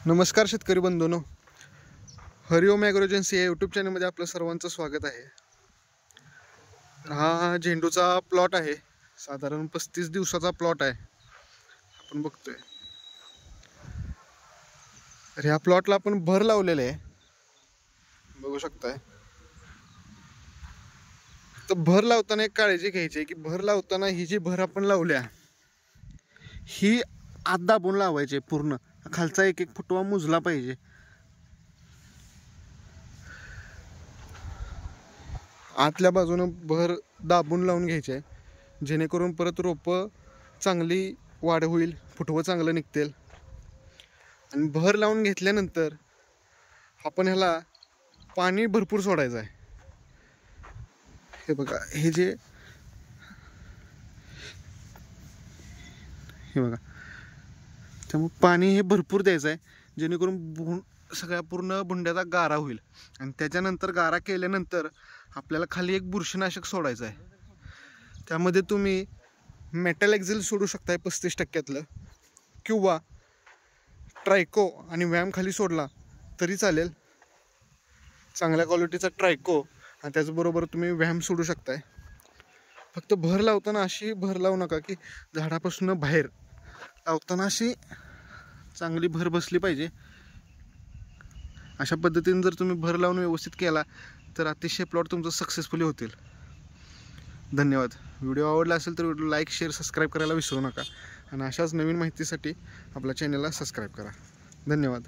नमस्कार शेतकरी बंधूंनो, हरिओम agro agency या यूट्यूब चॅनलमध्ये आपलं सर्वांचं स्वागत आहे। हा झेंडूचा प्लॉट आहे, साधारण 35 दिवसाचा प्लॉट आहे आपण बघतोय। तर ह्या प्लॉटला आपण भर लावलेले आहे, बघू शकताय। तर भर लावताना एक काळजी घ्यायची की भर लावताना ही जी भर आपण लावल्या ही आत दाबून लावायची, पूर्ण खालचा एक एक फुटवा मुजला पाहिजे। आतल्या बाजूने भर दाबून लावून घ्यायचे, जेणेकरून परत रोप चांगली वाढ होईल, फुटवं चांगलं निघतील। आणि भर लावून घेतल्यानंतर आपण ह्याला पाणी भरपूर सोडायचं आहे। हे बघा, हे बघा, त्यामुळे पाणी हे भरपूर द्यायचं आहे, जेणेकरून सगळ्या पूर्ण बुंड्याचा गारा होईल। आणि त्याच्यानंतर गारा केल्यानंतर आपल्याला खाली एक बुरशीनाशक सोडायचं आहे। त्यामध्ये तुम्ही मेटल एक्झिल सोडू शकताय 35% किंवा ट्रायको आणि व्यायाम खाली सोडला तरी चालेल। चांगल्या क्वालिटीचा ट्रायको आणि त्याचबरोबर तुम्ही व्यायाम सोडू शकताय। फक्त भर लावताना अशी भर लावू नका की झाडापासून बाहेर लावताना अशी चांगली भर बसली पाहिजे। अशा पद्धतीने जर तुम्ही भर लावून व्यवस्थित केला तर अतिशय प्लॉट तुमचं सक्सेसफुली होतील। धन्यवाद। व्हिडिओ आवडला असेल तर व्हिडिओ लाईक, शेअर, सबस्क्राईब करायला विसरू नका आणि अशाच नवीन माहितीसाठी आपल्या चॅनलला सबस्क्राईब करा। धन्यवाद।